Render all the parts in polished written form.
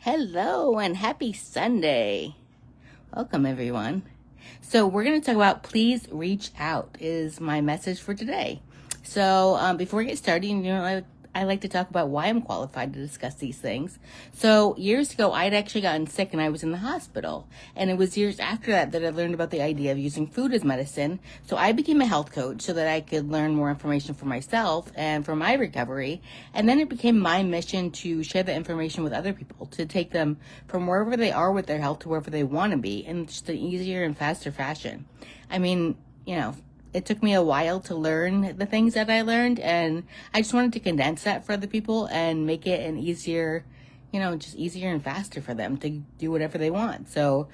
Hello and happy Sunday. Welcome, everyone. So, we're going to talk about please reach out, is my message for today. So, before we get started, I like to talk about why I'm qualified to discuss these things. So, years ago, I'd actually gotten sick and I was in the hospital. And it was years after that I learned about the idea of using food as medicine. So, I became a health coach so that I could learn more information for myself and for my recovery. And then it became my mission to share the information with other people, to take them from wherever they are with their health to wherever they want to be in just an easier and faster fashion. I mean, it took me a while to learn the things that I learned, and I just wanted to condense that for other people and make it an easier, just easier and faster for them to do whatever they want. So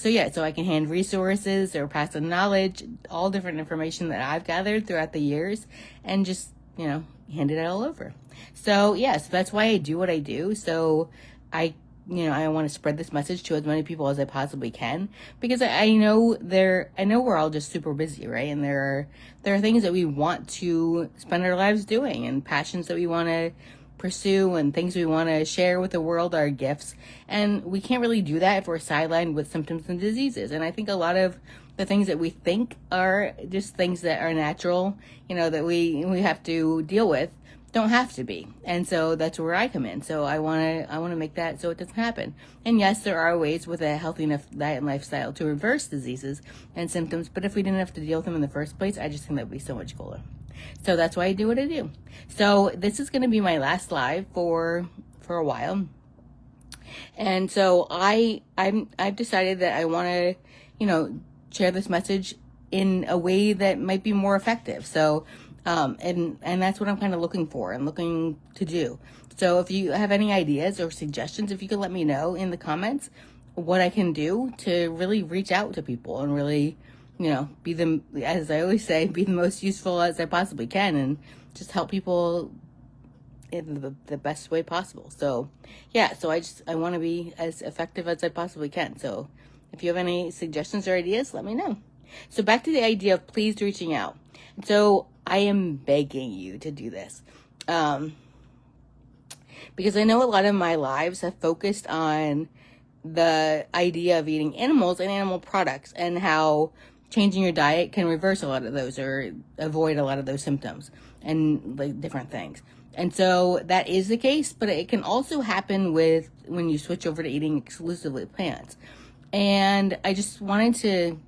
I can hand resources or pass on knowledge, all different information that I've gathered throughout the years, and just, hand it all over. So that's why I do what I do. So I want to spread this message to as many people as I possibly can, because I know we're all just super busy, right? And there are things that we want to spend our lives doing, and passions that we want to pursue, and things we want to share with the world, our gifts. And we can't really do that if we're sidelined with symptoms and diseases. And I think a lot of the things that we think are just things that are natural, that we have to deal with, don't have to be. And so that's where I come in. So I want to make that so it doesn't happen. And yes, there are ways with a healthy enough diet and lifestyle to reverse diseases and symptoms, but if we didn't have to deal with them in the first place, I just think that would be so much cooler. So that's why I do what I do. So this is going to be my last live for a while. And so I've decided that I want to, share this message in a way that might be more effective. So and that's what I'm kind of looking for and looking to do. So if you have any ideas or suggestions, if you could let me know in the comments what I can do to really reach out to people and really, be the, as I always say, be the most useful as I possibly can, and just help people in the best way possible. So I want to be as effective as I possibly can. So if you have any suggestions or ideas, let me know. So back to the idea of please reaching out. So I am begging you to do this. Because I know a lot of my lives have focused on the idea of eating animals and animal products, and how changing your diet can reverse a lot of those or avoid a lot of those symptoms and like different things. And so that is the case, but it can also happen with when you switch over to eating exclusively plants. And I just wanted to,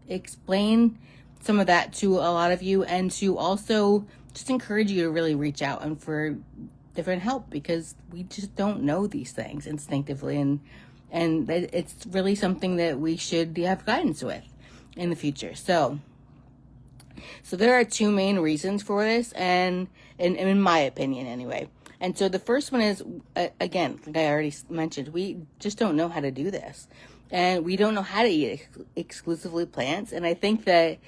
explain some of that to a lot of you, and to also just encourage you to really reach out and for different help, because we just don't know these things instinctively, and it's really something that we should have guidance with in the future. So there are two main reasons for this, and in my opinion anyway. And so the first one is, again, like I already mentioned, we just don't know how to do this, and we don't know how to eat exclusively plants. And I think that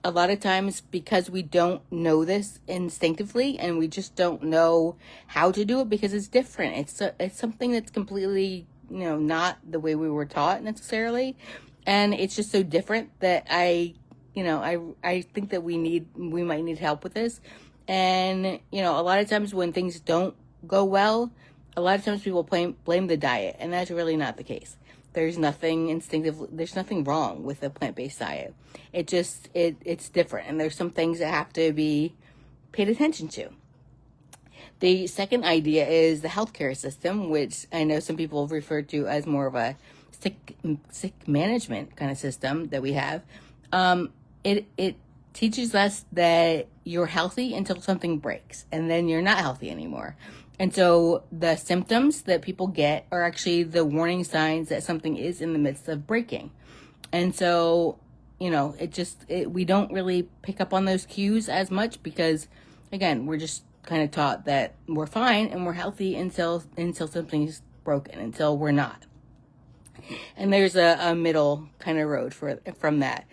a lot of times, because we don't know this instinctively, and we just don't know how to do it because it's different. It's something that's completely, not the way we were taught necessarily. And it's just so different that I think that we might need help with this. And, a lot of times when things don't go well, a lot of times people blame the diet, and that's really not the case. There's nothing wrong with a plant-based diet. It's different, and there's some things that have to be paid attention to. The second idea is the healthcare system, which I know some people refer to as more of a sick management kind of system that we have. It teaches us that you're healthy until something breaks, and then you're not healthy anymore. And so the symptoms that people get are actually the warning signs that something is in the midst of breaking. And so, we don't really pick up on those cues as much, because, again, we're just kind of taught that we're fine and we're healthy until something's broken, until we're not. And there's a middle kind of road from that.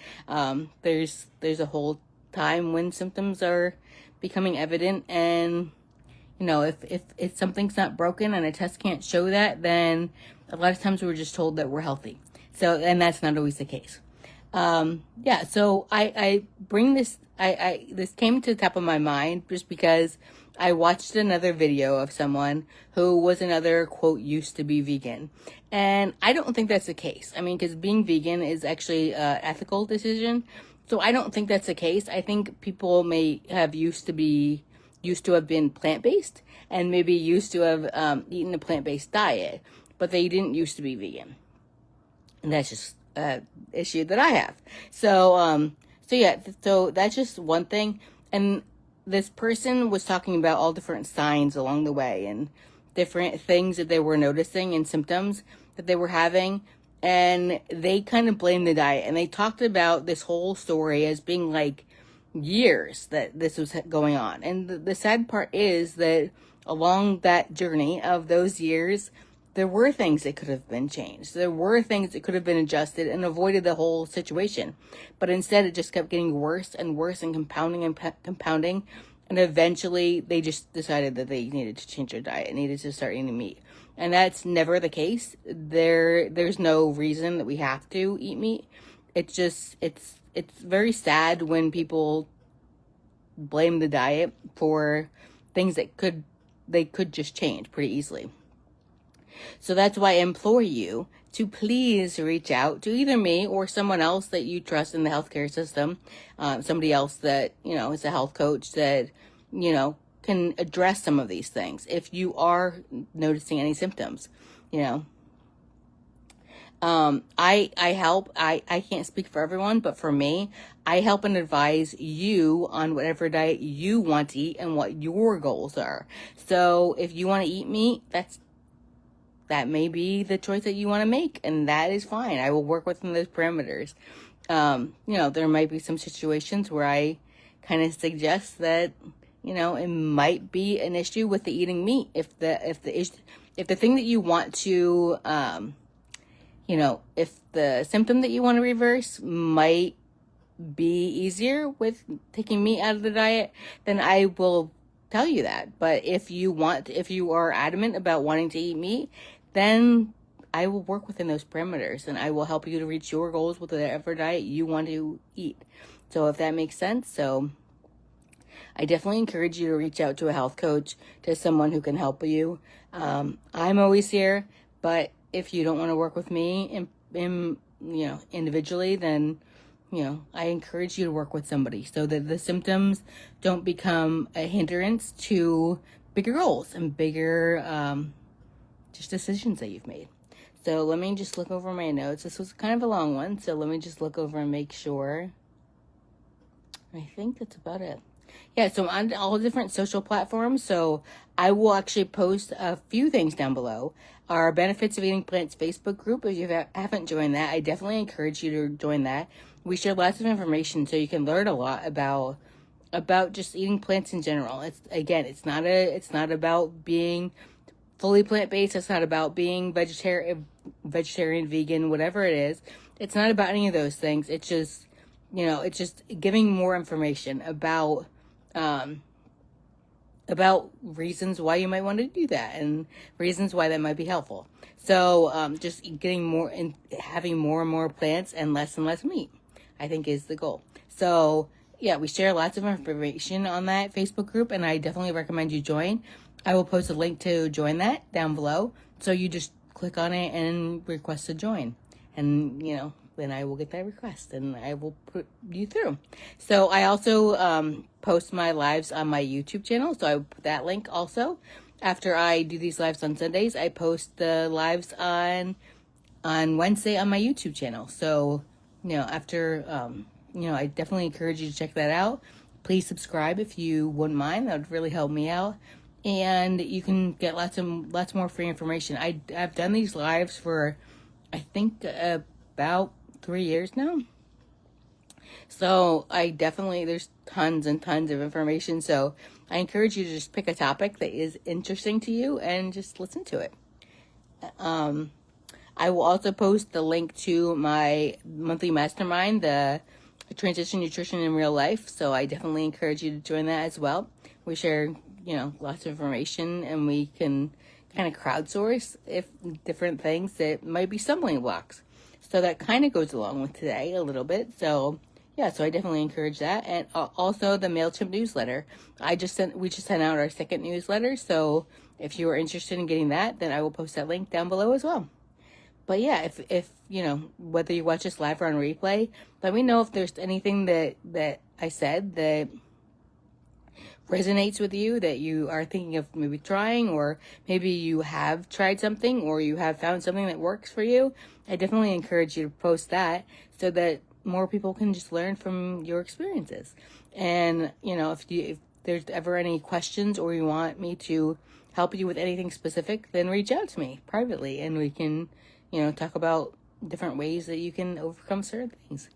There's a whole time when symptoms are becoming evident, and if something's not broken and a test can't show that, then a lot of times we're just told that we're healthy. So, and that's not always the case. So I bring this, this came to the top of my mind just because I watched another video of someone who was another, quote, used to be vegan. And I don't think that's the case. I mean, because being vegan is actually an ethical decision. So I don't think that's the case. I think people may have used to have been plant-based and maybe used to have eaten a plant-based diet, but they didn't used to be vegan. And that's just an issue that I have. So that's just one thing. And this person was talking about all different signs along the way and different things that they were noticing and symptoms that they were having. And they kind of blamed the diet. And they talked about this whole story as being like years that this was going on. And the sad part is that along that journey of those years, there were things that could have been changed. There were things that could have been adjusted and avoided the whole situation. But instead, it just kept getting worse and worse and compounding and compounding. And eventually, they just decided that they needed to change their diet, needed to start eating meat. And that's never the case. There's no reason that we have to eat meat. It's just, it's very sad when people blame the diet for things that they could just change pretty easily. So that's why I implore you to please reach out to either me or someone else that you trust in the healthcare system, somebody else that, is a health coach that, can address some of these things if you are noticing any symptoms, I help. I can't speak for everyone, but for me, I help and advise you on whatever diet you want to eat and what your goals are. So if you want to eat meat, that may be the choice that you want to make, and that is fine. I will work within those parameters. There might be some situations where I kind of suggest that, it might be an issue with the eating meat. If the thing that you want to, if the symptom that you want to reverse might be easier with taking meat out of the diet, then I will tell you that. But if you are adamant about wanting to eat meat, then I will work within those parameters and I will help you to reach your goals with whatever diet you want to eat. So if that makes sense. So I definitely encourage you to reach out to a health coach, to someone who can help you. I'm always here, but if you don't want to work with me individually, then I encourage you to work with somebody so that the symptoms don't become a hindrance to bigger goals and bigger just decisions that you've made. So let me just look over my notes. This was kind of a long one, so let me just look over and make sure. I think that's about it. Yeah, so on all different social platforms. So I will actually post a few things down below. Our Benefits of Eating Plants Facebook group. If you haven't joined that, I definitely encourage you to join that. We share lots of information so you can learn a lot about just eating plants in general. It's not about being fully plant-based. It's not about being vegetarian, vegan, whatever it is. It's not about any of those things. It's just, it's just giving more information about reasons why you might want to do that and reasons why that might be helpful. So, just getting more and having more and more plants and less meat, I think is the goal. So, yeah, we share lots of information on that Facebook group, and I definitely recommend you join. I will post a link to join that down below. So you just click on it and request to join. And, then I will get that request and I will put you through. So I also post my lives on my YouTube channel. So I put that link also. After I do these lives on Sundays, I post the lives on Wednesday on my YouTube channel. So, after, I definitely encourage you to check that out. Please subscribe if you wouldn't mind. That would really help me out. And you can get lots more free information. I've done these lives for, I think, about 3 years now. So there's tons and tons of information. So I encourage you to just pick a topic that is interesting to you and just listen to it. I will also post the link to my monthly mastermind, the Transition Nutrition in Real Life. So I definitely encourage you to join that as well. We share, lots of information and we can kind of crowdsource different things that might be stumbling blocks. So that kind of goes along with today a little bit. So yeah, so I definitely encourage that. And also the MailChimp newsletter. We just sent out our second newsletter. So if you are interested in getting that, then I will post that link down below as well. But yeah, if whether you watch this live or on replay, let me know if there's anything that I said that resonates with you, that you are thinking of maybe trying, or maybe you have tried something or you have found something that works for you. I definitely encourage you to post that so that more people can just learn from your experiences. And if there's ever any questions or you want me to help you with anything specific, then reach out to me privately and we can talk about different ways that you can overcome certain things.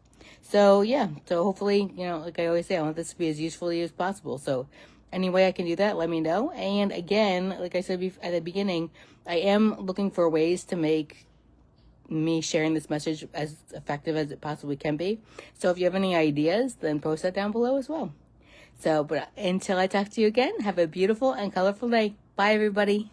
So yeah, so hopefully, like I always say, I want this to be as useful as possible. So any way I can do that, let me know. And again, like I said at the beginning, I am looking for ways to make me sharing this message as effective as it possibly can be. So if you have any ideas, then post that down below as well. So, but until I talk to you again, have a beautiful and colorful day. Bye, everybody.